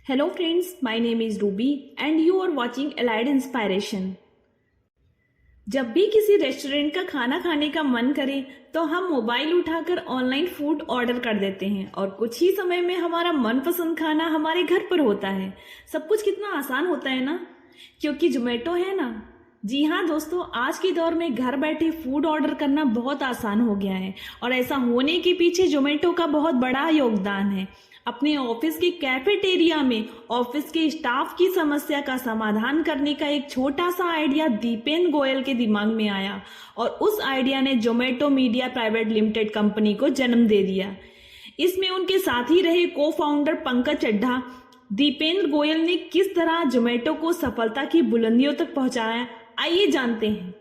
Hello friends, my name is Ruby and you are watching Allied Inspiration। जब भी किसी restaurant का खाना खाने का मन करे तो हम मोबाइल उठाकर ऑनलाइन फूड ऑर्डर कर देते हैं और कुछ ही समय में हमारा मनपसंद खाना हमारे घर पर होता है। सब कुछ कितना आसान होता है ना, क्योंकि जोमेटो है ना। जी हाँ दोस्तों, आज के दौर में घर बैठे फूड ऑर्डर करना बहुत आसान हो गया है और ऐसा होने के पीछे जोमेटो का बहुत बड़ा योगदान है। अपने ऑफिस के कैफेटेरिया में ऑफिस के स्टाफ की समस्या का समाधान करने का एक छोटा सा आइडिया दीपेंद्र गोयल के दिमाग में आया और उस आइडिया ने Zomato media private limited company को जन्म दे दिया। इसमें उनके साथ ही रहे को फाउंडर पंकज चड्ढा। दीपेंद्र गोयल ने किस तरह जोमेटो को सफलता की बुलंदियों तक पहुंचाया, आइए जानते हैं।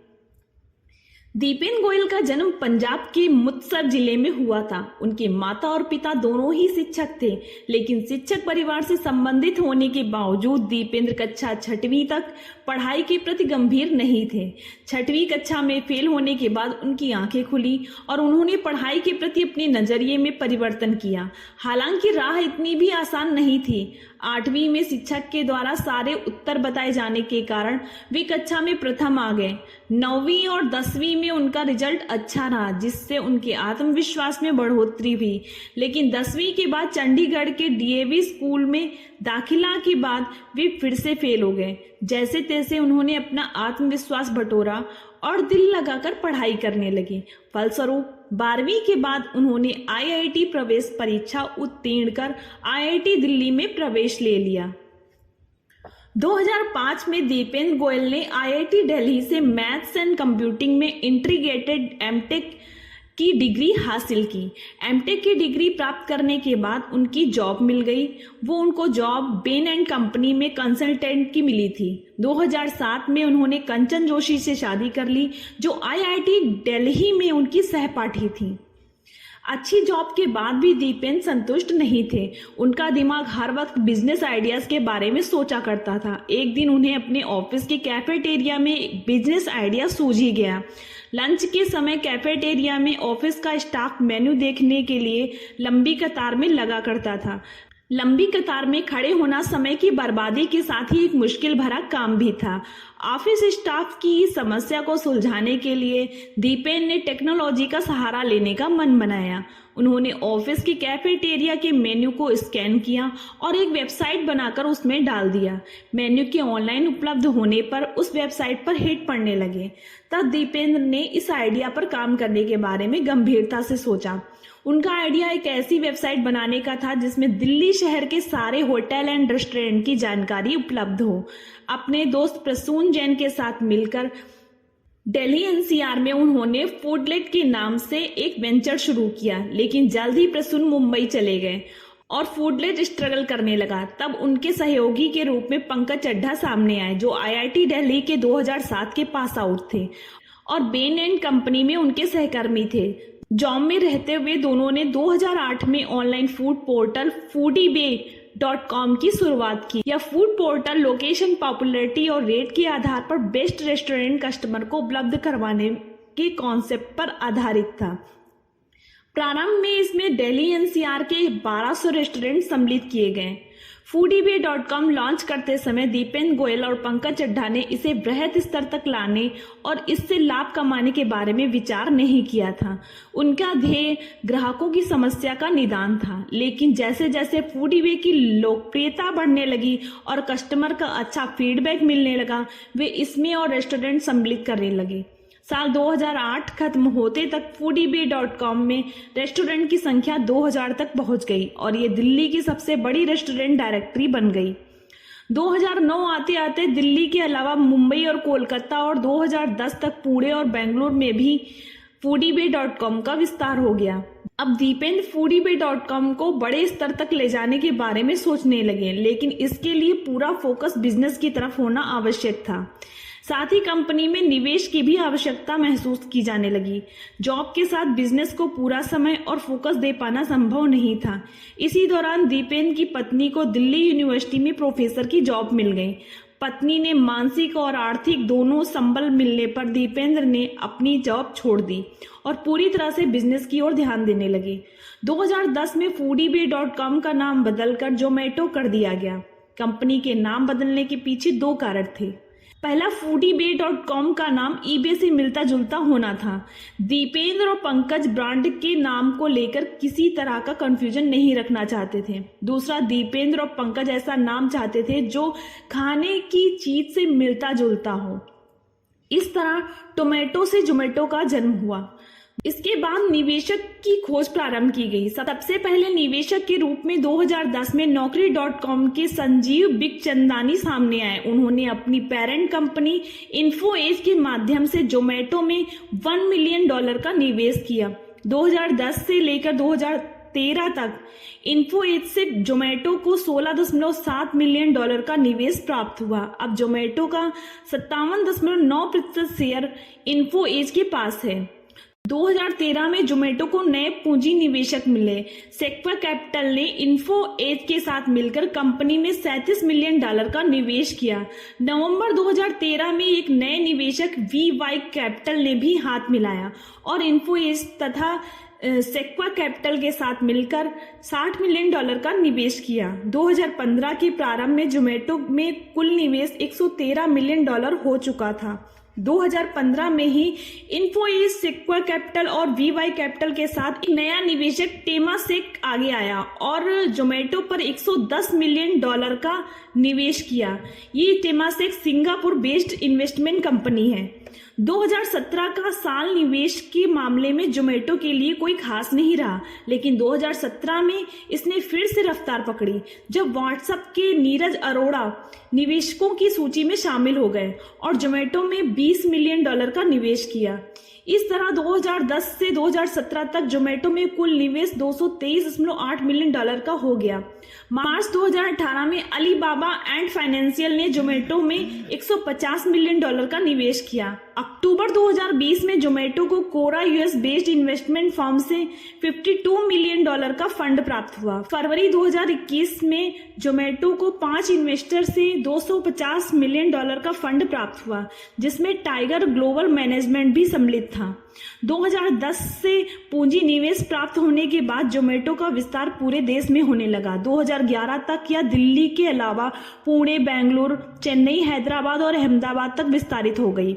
दीपेंद्र गोयल का जन्म पंजाब के मुक्तसर जिले में हुआ था। उनके माता और पिता दोनों ही शिक्षक थे, लेकिन शिक्षक परिवार से संबंधित होने के बावजूद दीपेंद्र कक्षा 6वीं तक पढ़ाई के प्रति गंभीर नहीं थे। 6वीं कक्षा में फेल होने के बाद उनकी आंखें खुली और उन्होंने पढ़ाई के प्रति अपने नजरिए में परिवर्तन किया। हालांकि राह इतनी भी आसान नहीं थी। 8वीं में शिक्षक के द्वारा सारे उत्तर बताए जाने के कारण वे कक्षा में प्रथम आ गए। 9वीं और 10वीं में उनका रिजल्ट अच्छा रहा, जिससे उनके आत्मविश्वास में बढ़ोतरी हुई। लेकिन 10वीं के बाद चंडीगढ़ के डीएवी स्कूल में दाखिला के बाद वे फिर से फेल हो गए। जैसे तैसे उन्होंने अपना आत्मविश्वास बटोरा और दिल लगाकर पढ़ाई करने लगे। फलस्वरूप 12वीं के बाद उन्होंने आईआईटी प्रवेश परीक्षा उत्तीर्ण कर आईआईटी दिल्ली में प्रवेश ले लिया। 2005 में दीपेंद्र गोयल ने आईआईटी दिल्ली से मैथ्स एंड कंप्यूटिंग में इंटीग्रेटेड एमटेक की डिग्री हासिल की। एमटेक की डिग्री प्राप्त करने के बाद उनकी जॉब मिल गई। उनको जॉब बेन एंड कंपनी में कंसल्टेंट की मिली थी। 2007 में उन्होंने कंचन जोशी से शादी कर ली, जो आईआईटी दिल्ली में उनकी सहपाठी थी। अच्छी जॉब के बाद भी दीपेंद्र संतुष्ट नहीं थे। उनका दिमाग हर वक्त बिजनेस आइडियाज के बारे में सोचा करता था। एक दिन उन्हें अपने ऑफिस के कैफेटेरिया में एक बिजनेस आइडिया सूझ ही गया। लंच के समय कैफेटेरिया में ऑफिस का स्टाफ मेन्यू देखने के लिए लंबी कतार में लगा करता था। लंबी कतार में खड़े होना समय की बर्बादी के साथ ही एक मुश्किल भरा काम भी था। ऑफिस स्टाफ की इस समस्या को सुलझाने के लिए दीपेंद्र ने टेक्नोलॉजी का सहारा लेने का मन बनाया। उन्होंने ऑफिस के कैफेटेरिया के मेन्यू को स्कैन किया और एक वेबसाइट बनाकर उसमें डाल दिया। मेन्यू के ऑनलाइन उपलब्ध होने पर उस वेबसाइट पर हिट पड़ने लगे। तब दीपेंद्र ने इस आइडिया पर काम करने के बारे में गंभीरता से सोचा। उनका आइडिया एक ऐसी वेबसाइट बनाने का था जिसमें दिल्ली शहर के सारे होटल एंड रेस्टोरेंट की जानकारी उपलब्ध हो। अपने दोस्त प्रसून जैन के साथ मिलकर दिल्ली एनसीआर में उन्होंने फूडलेट के नाम से एक वेंचर शुरू किया, लेकिन जल्द ही प्रसून मुंबई चले गए और फूडलेट स्ट्रगल करने लगा। तब उनके सहयोगी के रूप में पंकज चड्ढा सामने आए, जो आईआईटी दिल्ली के 2007 के पास आउट थे और बेन एंड कंपनी में उनके सहकर्मी थे। जॉब में रहते हुए दोनों ने 2008 में ऑनलाइन फूड पोर्टल foodibay.com की शुरुआत की। यह फूड पोर्टल लोकेशन, पॉपुलैरिटी और रेट के आधार पर बेस्ट रेस्टोरेंट कस्टमर को उपलब्ध करवाने के कॉन्सेप्ट पर आधारित था। प्रारंभ में इसमें दिल्ली एनसीआर के 1200 रेस्टोरेंट सम्मिलित किए गए। foodibay.com लॉन्च करते समय दीपेंद्र गोयल और पंकज चड्ढा ने इसे बृहद स्तर तक लाने और इससे लाभ कमाने के बारे में विचार नहीं किया था। उनका ध्येय ग्राहकों की समस्या का निदान था। लेकिन जैसे जैसे फूडीबे की लोकप्रियता बढ़ने लगी और कस्टमर का अच्छा फीडबैक मिलने लगा, वे इसमें और रेस्टोरेंट सम्मिलित करने लगे। साल 2008 खत्म होते तक foodibay.com में रेस्टोरेंट की संख्या 2000 तक पहुंच गई और ये दिल्ली की सबसे बड़ी रेस्टोरेंट डायरेक्टरी बन गई। 2009 आते आते दिल्ली के अलावा मुंबई और कोलकाता और 2010 तक पुणे और बेंगलुरु में भी foodibay.com का विस्तार हो गया। अब दीपेंद्र foodibay.com को बड़े स्तर तक ले जाने के बारे में सोचने लगे, लेकिन इसके लिए पूरा फोकस बिजनेस की तरफ होना आवश्यक था। साथ ही कंपनी में निवेश की भी आवश्यकता महसूस की जाने लगी। जॉब के साथ बिजनेस को पूरा समय और फोकस दे पाना संभव नहीं था। इसी दौरान दीपेंद्र की पत्नी को दिल्ली यूनिवर्सिटी में प्रोफेसर की जॉब मिल गई। पत्नी ने मानसिक और आर्थिक दोनों संबल मिलने पर दीपेंद्र ने अपनी जॉब छोड़ दी और पूरी तरह से बिजनेस की ओर ध्यान देने लगे। 2010 में foodiebay.com का नाम बदलकर जोमेटो कर दिया गया। कंपनी के नाम बदलने के पीछे दो कारण थे। पहला, foodiebay.com का नाम ईबे से मिलता जुलता होना था। दीपेंद्र और पंकज ब्रांड के नाम को लेकर किसी तरह का कंफ्यूजन नहीं रखना चाहते थे। दूसरा, दीपेंद्र और पंकज ऐसा नाम चाहते थे जो खाने की चीज से मिलता जुलता हो। इस तरह टोमेटो से जोमेटो का जन्म हुआ। इसके बाद निवेशक की खोज प्रारंभ की गई। सबसे पहले निवेशक के रूप में 2010 में Naukri.com के संजीव बिखचंदानी सामने आए। उन्होंने अपनी पेरेंट कंपनी इन्फोएज के माध्यम से जोमेटो में $1 मिलियन का निवेश किया। 2010 से लेकर 2013 तक इन्फोएज से जोमेटो को $16.7 मिलियन का निवेश प्राप्त हुआ। अब जोमेटो का 57.9% शेयर इन्फोएज के पास है। 2013 में जोमेटो को नए पूंजी निवेशक मिले। सेक्वा कैपिटल ने इन्फोएज के साथ मिलकर कंपनी में $37 मिलियन का निवेश किया। नवंबर 2013 में एक नए निवेशक VY कैपिटल ने भी हाथ मिलाया और इन्फोएज तथा सेक्वा कैपिटल के साथ मिलकर $60 मिलियन का निवेश किया। 2015 के प्रारंभ में जोमेटो में कुल निवेश $113 मिलियन हो चुका था। 2015 में ही इन्फोएज, सेक्वा कैपिटल और VY कैपिटल के साथ एक नया निवेशक टेमासेक आगे आया और जोमेटो पर $110 मिलियन का निवेश किया। ये Temasek Singapore based investment company है। 2017 का साल निवेश के मामले में जोमेटो के लिए कोई खास नहीं रहा, लेकिन 2017 में इसने फिर से रफ्तार पकड़ी जब व्हाट्सएप के नीरज अरोड़ा निवेशकों की सूची में शामिल हो गए और जोमेटो में $20 मिलियन का निवेश किया। इस तरह 2010 से 2017 तक जोमेटो में कुल निवेश $223.8 मिलियन का हो गया। मार्च 2018 में अलीबाबा एंड फाइनेंशियल ने जोमेटो में $150 मिलियन का निवेश किया। अक्टूबर 2020 में जोमेटो को कोरा यूएस बेस्ड इन्वेस्टमेंट फर्म से $52 मिलियन का फंड प्राप्त हुआ। फरवरी 2021 में जोमेटो को 5 इन्वेस्टर से $250 मिलियन का फंड प्राप्त हुआ, जिसमें टाइगर ग्लोबल मैनेजमेंट भी सम्मिलित था। 2010 से पूंजी निवेश प्राप्त होने के बाद जोमेटो का विस्तार पूरे देश में होने लगा। 2011 तक यह दिल्ली के अलावा पुणे, बेंगलुरु, चेन्नई, हैदराबाद और अहमदाबाद तक विस्तारित हो गई।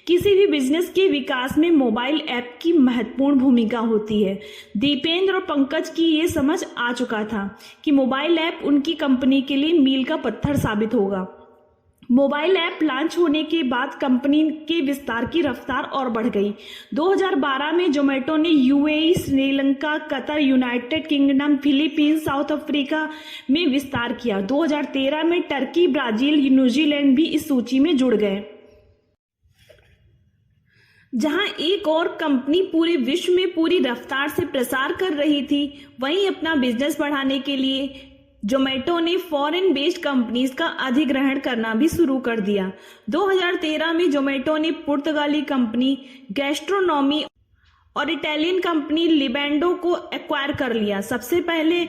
किसी भी बिजनेस के विकास में मोबाइल ऐप की महत्वपूर्ण भूमिका होती है। दीपेंद्र और पंकज की ये समझ आ चुका था कि मोबाइल ऐप उनकी कंपनी के लिए मील का पत्थर साबित होगा। मोबाइल ऐप लॉन्च होने के बाद कंपनी के विस्तार की रफ्तार और बढ़ गई। 2012 में जोमेटो ने UAE, Sri Lanka, Qatar, United kingdom, Philippines, south Africa में विस्तार किया। 2013 में टर्की, ब्राजील, न्यूजीलैंड भी इस सूची में जुड़ गए। जहां एक और कंपनी पूरे विश्व में पूरी रफ्तार से प्रसार कर रही थी, वहीं अपना बिजनेस बढ़ाने के लिए जोमेटो ने फॉरेन बेस्ड कंपनीज का अधिग्रहण करना भी शुरू कर दिया। 2013 में जोमेटो ने पुर्तगाली कंपनी गैस्ट्रोनॉमी और इटालियन कंपनी लिबेंडो को एक्वायर कर लिया। सबसे पहले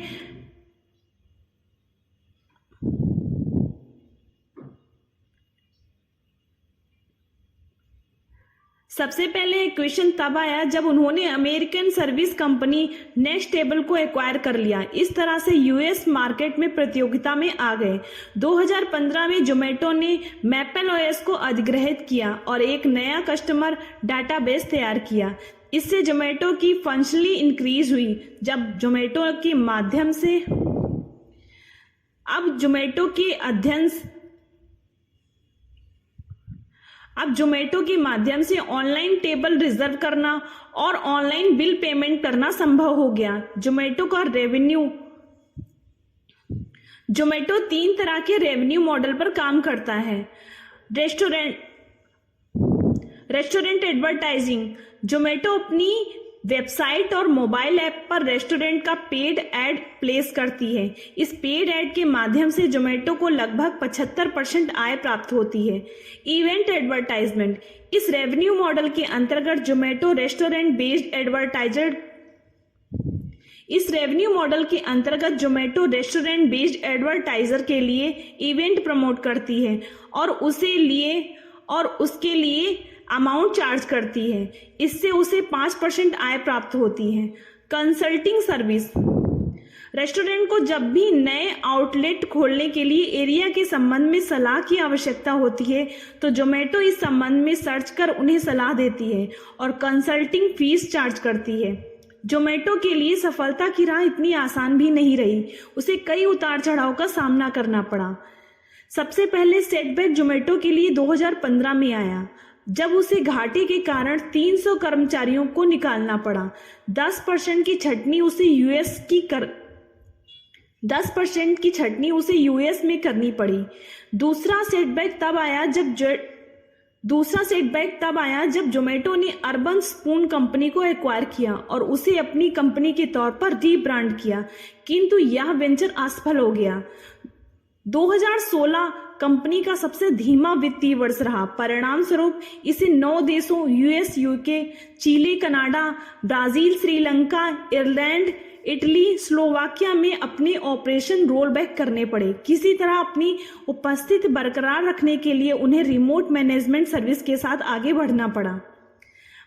क्वेश्चन तब आया जब उन्होंने अमेरिकन सर्विस कंपनी नेक्स्टेबल को एक्वायर कर लिया। इस तरह से यूएस मार्केट में प्रतियोगिता में आ गए। 2015 में जोमेटो ने मैपल ओएस को अधिग्रहित किया और एक नया कस्टमर डाटाबेस तैयार किया। इससे जोमेटो की फंक्शनली इंक्रीज हुई। अब जोमेटो के माध्यम से ऑनलाइन टेबल रिजर्व करना और ऑनलाइन बिल पेमेंट करना संभव हो गया। जोमेटो 3 तरह के रेवेन्यू मॉडल पर काम करता है। Restaurant advertising. जोमेटो अपनी वेबसाइट और मोबाइल ऐप पर रेस्टोरेंट का पेड ऐड प्लेस करती है। इस पेड ऐड के माध्यम से जोमेटो को लगभग 75% आय प्राप्त होती है। Event advertisement. इस रेवेन्यू मॉडल के अंतर्गत जोमेटो रेस्टोरेंट बेस्ड एडवर्टाइजर इस रेवेन्यू मॉडल के अंतर्गत जोमेटो रेस्टोरेंट बेस्ड एडवर्टाइजर के लिए इवेंट प्रमोट करती है और उसके लिए अमाउंट चार्ज करती है। इससे उसे 5% आय प्राप्त होती है। कंसल्टिंग सर्विस, रेस्टोरेंट को जब भी नए आउटलेट खोलने के लिए एरिया के संबंध में सलाह की आवश्यकता होती है तो जोमेटो इस संबंध में सर्च कर उन्हें सलाह देती है और कंसल्टिंग फीस चार्ज करती है। जोमेटो के लिए सफलता की राह इतनी आसान भी नहीं रही, उसे कई उतार चढ़ाव का सामना करना पड़ा। सबसे पहले सेटबैक जोमेटो के लिए 2015 में आया, जब उसे घाटे के कारण 300 कर्मचारियों को निकालना पड़ा। 10% की छटनी उसे यूएस में करनी पड़ी। दूसरा सेटबैक तब आया जब जोमेटो ने अर्बन स्पून कंपनी को एक्वायर किया और उसे अपनी कंपनी के तौर पर रीब्रांड किया, किंतु यह वेंचर असफल हो गया। 2016 कंपनी का सबसे धीमा वित्तीय वर्ष रहा। परिणाम स्वरूप इसे 9 देशों US, UK, Chile, Canada, Brazil, Sri Lanka, Ireland, Italy, Slovakia में अपने ऑपरेशन रोल बैक करने पड़े। किसी तरह अपनी उपस्थिति बरकरार रखने के लिए उन्हें रिमोट मैनेजमेंट सर्विस के साथ आगे बढ़ना पड़ा।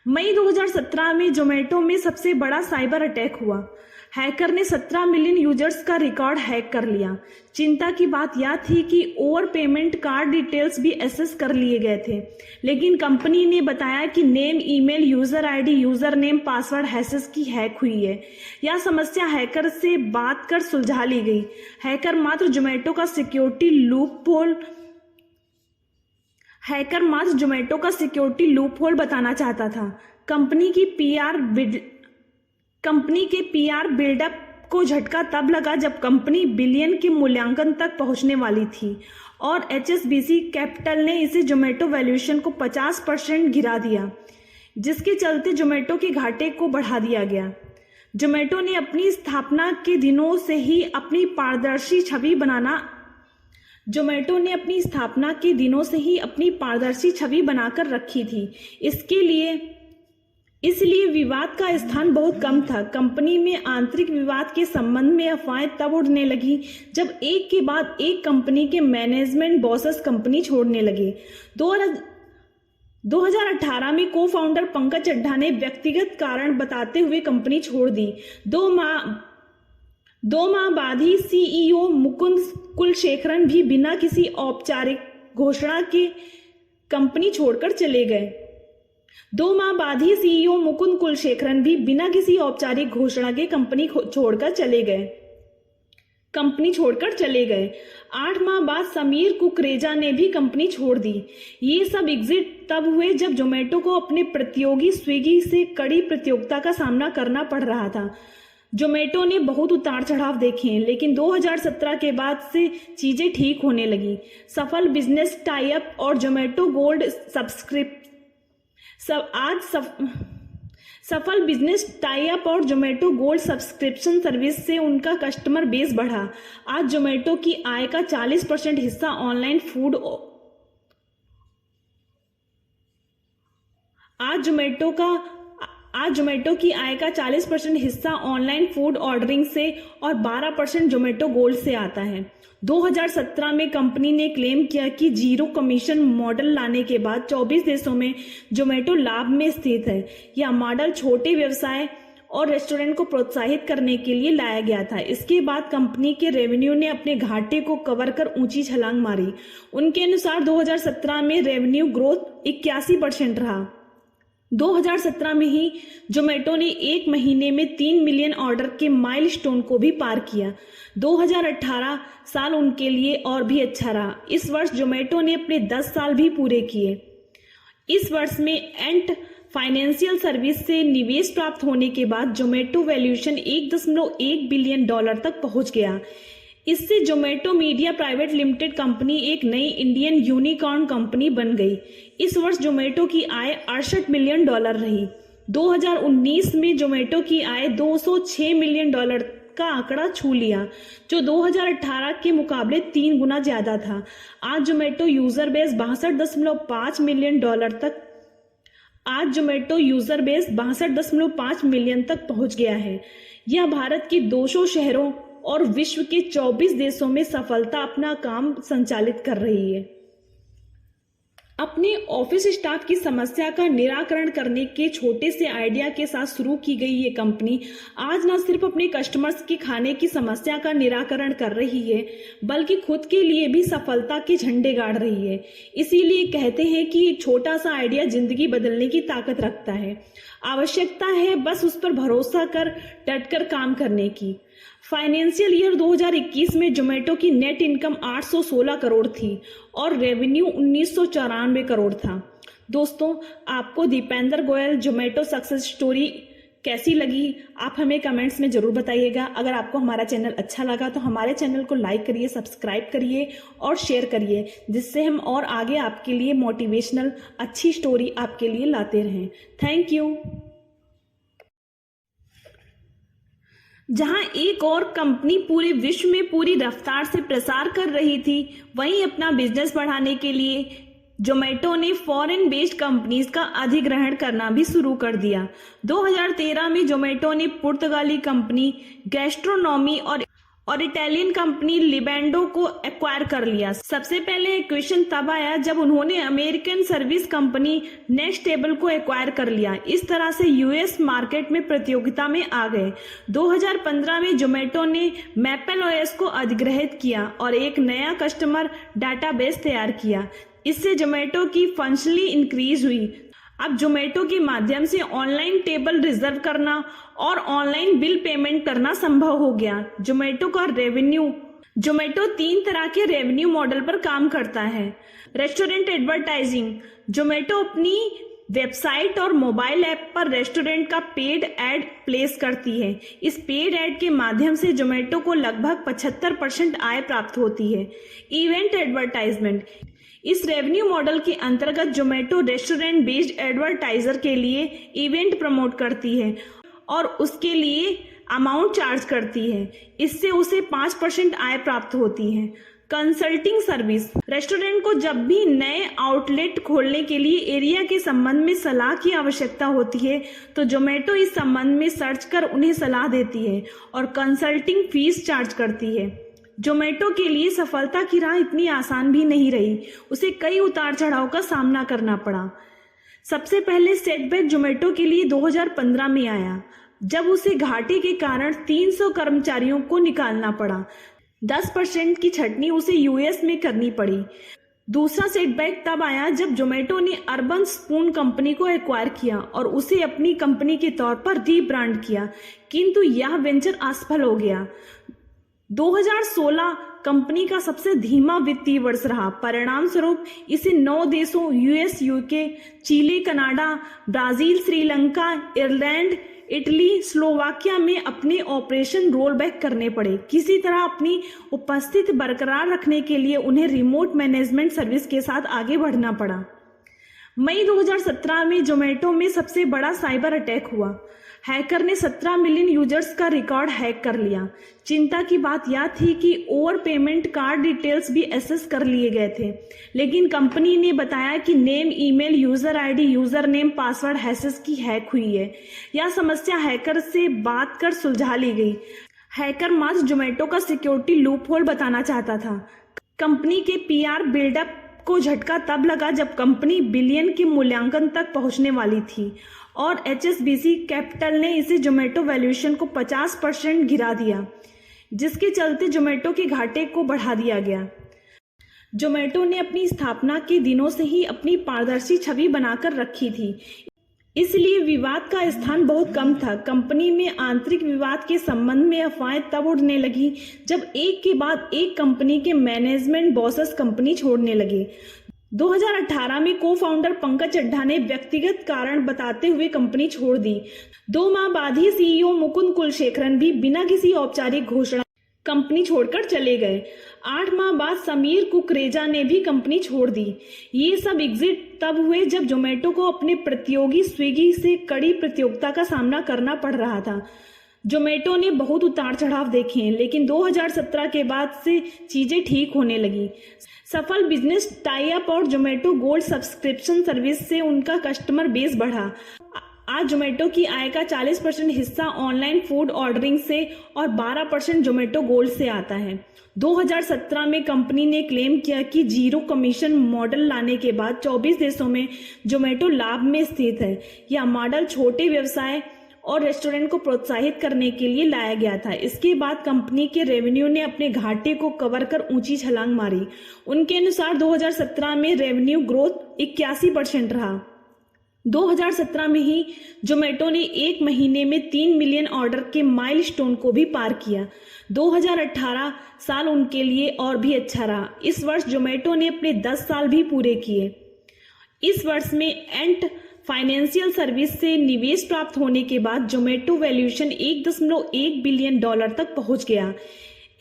मई 2017 में जोमेटो में सबसे बड़ा साइबर अटैक हुआ। हैकर ने 17 मिलियन यूजर्स का रिकॉर्ड हैक कर लिया। चिंता की बात यह थी कि ओवर पेमेंट, कार्ड डिटेल्स भी एक्सेस कर लिए गए थे, लेकिन कंपनी ने बताया कि name, email, user ID, user name, password hashes की हैक हुई है। यह समस्या हैकर से बात कर सुलझा ली गई। हैकर मात्र जोमेटो का सिक्योरिटी लूपहोल बताना चाहता था। कंपनी के पीआर बिल्डअप को झटका तब लगा जब कंपनी बिलियन के मूल्यांकन तक पहुंचने वाली थी और एचएसबीसी कैपिटल ने इसे जोमेटो वैल्यूएशन को 50% गिरा दिया, जिसके चलते जोमेटो के घाटे को बढ़ा दिया गया। जोमेटो ने अपनी स्थापना के दिनों से ही अपनी पारदर्शी छवि बनाकर रखी थी। इसलिए विवाद का स्थान बहुत कम था। कंपनी में आंतरिक विवाद के संबंध में अफवाहें तब उड़ने लगी जब एक के बाद एक कंपनी के मैनेजमेंट बॉसेस कंपनी छोड़ने लगे। 2018 में को फाउंडर पंकज चड्ढा ने व्यक्तिगत कारण बताते हुए कंपनी छोड़ दी। दो माह बाद ही सीईओ मुकुंद कुलशेखरन भी बिना किसी औपचारिक घोषणा के कंपनी छोड़कर चले गए। 2 माह बाद ही सीईओ मुकुंद कुलशेखरन भी बिना किसी औपचारिक घोषणा के कंपनी छोड़कर चले गए। 8 माह बाद समीर कुकरेजा ने भी कंपनी छोड़ दी। ये सब एग्जिट तब हुए जब जोमेटो को अपने प्रतियोगी स्विगी से कड़ी प्रतियोगिता का सामना करना पड़ रहा था। जोमेटो ने बहुत उतार चढ़ाव देखे, लेकिन 2017 के बाद से चीजें ठीक होने लगी। सफल बिजनेस टाई अप और जोमेटो गोल्ड सब्सक्रिप्शन सर्विस से उनका कस्टमर बेस बढ़ा। आज जोमेटो की आय का 40% हिस्सा ऑनलाइन फूड ऑर्डरिंग से और 12% जोमेटो गोल्ड से आता है। 2017 में कंपनी ने क्लेम किया कि जीरो कमीशन मॉडल लाने के बाद 24 देशों में जोमेटो लाभ में स्थित है। यह मॉडल छोटे व्यवसाय और रेस्टोरेंट को प्रोत्साहित करने के लिए लाया गया था। इसके बाद कंपनी के रेवेन्यू ने अपने घाटे को कवर कर ऊंची छलांग मारी। उनके अनुसार 2017 में रेवेन्यू ग्रोथ 81% रहा। 2017 में ही जोमेटो ने एक महीने में 3 मिलियन ऑर्डर के माइलस्टोन को भी पार किया। 2018 साल उनके लिए और भी अच्छा रहा। इस वर्ष जोमेटो ने अपने 10 साल भी पूरे किए। इस वर्ष में एंट फाइनेंशियल सर्विस से निवेश प्राप्त होने के बाद जोमेटो वैल्यूएशन $1.1 बिलियन तक पहुंच गया। इससे Zomato media private limited company एक नई इंडियन यूनिकॉर्न कंपनी बन गई। इस वर्ष जोमेटो की आय $68 मिलियन रही। 2019 में जोमेटो की आय $206 मिलियन का आंकड़ा छू लिया, जो 2018 के मुकाबले 3 गुना ज्यादा था। आज जोमेटो यूजर बेस 62.5 मिलियन तक पहुंच गया है। यह भारत के 200 शहरों और विश्व के 24 देशों में सफलता अपना काम संचालित कर रही है। अपने ऑफिस स्टाफ की समस्या का निराकरण करने के छोटे से आइडिया के साथ शुरू की गई ये कंपनी आज न सिर्फ अपने कस्टमर्स की खाने की समस्या का निराकरण कर रही है, बल्कि खुद के लिए भी सफलता के झंडे गाड़ रही है। इसीलिए कहते हैं कि ये छोटा सा आइडिया जिंदगी बदलने की ताकत रखता है। आवश्यकता है बस उस पर भरोसा कर डटकर काम करने की। फाइनेंशियल ईयर 2021 में जोमेटो की नेट इनकम 816 करोड़ थी और रेवेन्यू 1994 करोड़ था। दोस्तों, आपको दीपेंद्र गोयल जोमेटो सक्सेस स्टोरी कैसी लगी, आप हमें कमेंट्स में जरूर बताइएगा। अगर आपको हमारा चैनल अच्छा लगा तो हमारे चैनल को लाइक करिए, सब्सक्राइब करिए और शेयर करिए, जिससे हम और आगे आपके लिए मोटिवेशनल अच्छी स्टोरी आपके लिए लाते रहें। Thank you. जहां एक और कंपनी पूरे विश्व में पूरी रफ्तार से प्रसार कर रही थी, वहीं अपना बिजनेस बढ़ाने के लिए जोमेटो ने फॉरेन बेस्ड कंपनीज का अधिग्रहण करना भी शुरू कर दिया। 2013 में जोमेटो ने पुर्तगाली कंपनी गैस्ट्रोनॉमी और इटालियन कंपनी लिबेंडो को एक्वायर कर लिया। सबसे पहले एक्विजिशन तब आया जब उन्होंने अमेरिकन सर्विस कंपनी नेक्स्टेबल को एक्वायर कर लिया। इस तरह से यूएस मार्केट में प्रतियोगिता में आ गए। 2015 में जोमेटो ने मैपल ओएस को अधिग्रहित किया और एक नया कस्टमर डाटाबेस तैयार किया। इससे जोमेटो की फंक्शनली इंक्रीज हुई। अब जोमेटो के माध्यम से ऑनलाइन टेबल रिजर्व करना और ऑनलाइन बिल पेमेंट करना संभव हो गया। जोमेटो 3 तरह के रेवेन्यू मॉडल पर काम करता है। रेस्टोरेंट एडवर्टाइजिंग, जोमेटो अपनी वेबसाइट और मोबाइल ऐप पर रेस्टोरेंट का पेड एड प्लेस करती है। इस पेड एड के माध्यम से जोमेटो को लगभग 75% आय प्राप्त होती है। इवेंट एडवर्टाइजमेंट, इस रेवेन्यू मॉडल के अंतर्गत जोमेटो रेस्टोरेंट बेस्ड एडवर्टाइजर के लिए इवेंट प्रमोट करती है और उसके लिए अमाउंट चार्ज करती है। इससे उसे 5% आय प्राप्त होती है। कंसल्टिंग सर्विस, रेस्टोरेंट को जब भी नए आउटलेट खोलने के लिए एरिया के संबंध में सलाह की आवश्यकता होती है तो जोमेटो इस संबंध में सर्च कर उन्हें सलाह देती है और कंसल्टिंग फीस चार्ज करती है। जोमेटो के लिए सफलता की राह इतनी आसान भी नहीं रही, उसे कई उतार चढ़ाव का सामना करना पड़ा। सबसे पहले सेटबैक जोमेटो के लिए 2015 में आया, जब उसे घाटे के कारण 300 कर्मचारियों को निकालना पड़ा। 10% की छटनी उसे यूएस में करनी पड़ी। दूसरा सेटबैक तब आया जब जोमेटो ने अर्बन स्पून कंपनी को एक्वायर किया और उसे अपनी कंपनी के तौर पर रीब्रांड किया, किंतु यह वेंचर असफल हो गया। 2016 कंपनी का सबसे धीमा वित्तीय वर्ष रहा। परिणाम स्वरूप इसे 9 देशों US, UK, Chile, Canada, Brazil, Sri Lanka, Ireland, Italy, Slovakia में अपने ऑपरेशन रोल बैक करने पड़े। किसी तरह अपनी उपस्थिति बरकरार रखने के लिए उन्हें रिमोट मैनेजमेंट सर्विस के साथ आगे बढ़ना पड़ा। मई 2017 में जोमेटो में सबसे बड़ा साइबर अटैक हुआ। हैकर ने 17 मिलियन यूजर्स का रिकॉर्ड हैक कर लिया। चिंता की बात यह थी कि ओवर पेमेंट कार्ड डिटेल्स भी एक्सेस कर लिए गए थे, लेकिन कंपनी ने बताया कि name, email, user ID, user name, password hashes की हैक हुई है। यह समस्या हैकर से बात कर सुलझा ली गई। हैकर मात्र जोमेटो का सिक्योरिटी लूपहोल बताना चाहता था। कंपनी के पीआर बिल्डअप को झटका तब लगा जब कंपनी बिलियन के मूल्यांकन तक पहुंचने वाली थी और एचएसबीसी कैपिटल ने इसे जोमेटो वैल्यूएशन को 50% गिरा दिया, जिसके चलते जोमेटो के घाटे को बढ़ा दिया गया। जोमेटो ने अपनी स्थापना के दिनों से ही अपनी पारदर्शी छवि बनाकर रखी थी, इसलिए विवाद का स्थान बहुत कम था। कंपनी में आंतरिक विवाद के संबंध में अफवाहें तब उड़ने लगी जब एक के बाद एक कंपनी के मैनेजमेंट बॉसेस कंपनी छोड़ने लगे। 2018 में को फाउंडर पंकज चड्ढा ने व्यक्तिगत कारण बताते हुए कंपनी छोड़ दी। 2 माह बाद ही सीईओ मुकुंद कुलशेखरन भी बिना किसी औपचारिक घोषणा कंपनी छोड़कर चले गए। 8 माह बाद समीर कुकरेजा ने भी कंपनी छोड़ दी। ये सब एग्जिट तब हुए जब जोमेटो को अपने प्रतियोगी स्विगी से कड़ी प्रतियोगिता का सामना करना पड़ रहा था। जोमेटो ने बहुत उतार चढ़ाव देखे, लेकिन 2017 के बाद से चीजें ठीक होने लगी। सफल बिजनेस टाई अप और जोमेटो गोल्ड सब्सक्रिप्शन सर्विस से उनका कस्टमर बेस बढ़ा। आज जोमेटो की आय का 40% हिस्सा ऑनलाइन फूड ऑर्डरिंग से और 12% जोमेटो गोल्ड से आता है। 2017 में कंपनी ने क्लेम किया कि जीरो कमीशन मॉडल लाने के बाद 24 देशों में जोमेटो लाभ में स्थित है। यह मॉडल छोटे व्यवसाय और रेस्टोरेंट को प्रोत्साहित करने के लिए लाया गया था। इसके बाद कंपनी के रेवेन्यू ने अपने घाटे को कवर कर ऊंची छलांग मारी। उनके अनुसार 2017 में रेवेन्यू ग्रोथ 81% रहा। 2017 में ही जोमेटो ने एक महीने में 3 मिलियन ऑर्डर के माइलस्टोन को भी पार किया। 2018 साल उनके लिए और भी अच्छा रहा। इस वर्ष जोमेटो ने अपने 10 साल भी पूरे किए। इस वर्ष में एंट फाइनेंशियल सर्विस से निवेश प्राप्त होने के बाद जोमेटो वैल्यूएशन 1.1 बिलियन डॉलर तक पहुंच गया।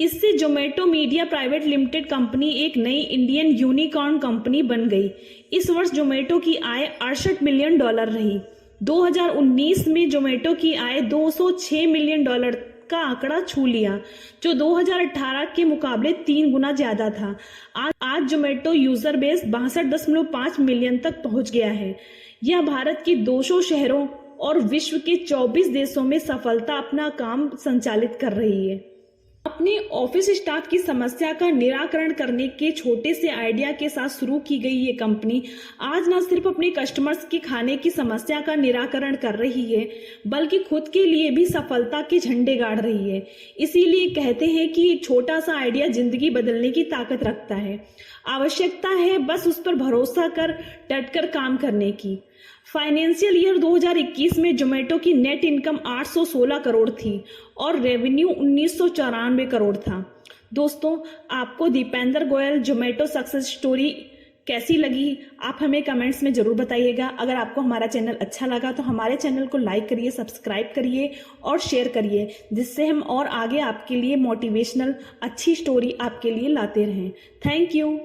इससे Zomato media private limited company एक नई इंडियन यूनिकॉर्न कंपनी बन गई। इस वर्ष जोमेटो की आय 68 मिलियन डॉलर रही। 2019 में जोमेटो की आय 206 मिलियन डॉलर का आंकड़ा छू लिया, जो 2018 के मुकाबले 3 गुना ज्यादा था। आज जोमेटो यूजर बेस 62.5 मिलियन तक पहुंच गया है। यह भारत के 200 शहरों और विश्व के 24 देशों में सफलता अपना काम संचालित कर रही है। अपने ऑफिस स्टाफ की समस्या का निराकरण करने के छोटे से आइडिया के साथ शुरू की गई ये कंपनी आज न सिर्फ अपने कस्टमर्स की खाने की समस्या का निराकरण कर रही है, बल्कि खुद के लिए भी सफलता के झंडे गाड़ रही है। इसीलिए कहते हैं कि एक छोटा सा आइडिया जिंदगी बदलने की ताकत रखता है। आवश्यकता है बस उस पर भरोसा कर डटकर काम करने की। फाइनेंशियल ईयर 2021 में जोमेटो की नेट इनकम 816 करोड़ थी और रेवेन्यू 1994 करोड़ था। दोस्तों, आपको दीपेंद्र गोयल जोमेटो सक्सेस स्टोरी कैसी लगी, आप हमें कमेंट्स में जरूर बताइएगा। अगर आपको हमारा चैनल अच्छा लगा तो हमारे चैनल को लाइक करिए, सब्सक्राइब करिए और शेयर करिए, जिससे हम और आगे आपके लिए मोटिवेशनल अच्छी स्टोरी आपके लिए लाते रहें। Thank you.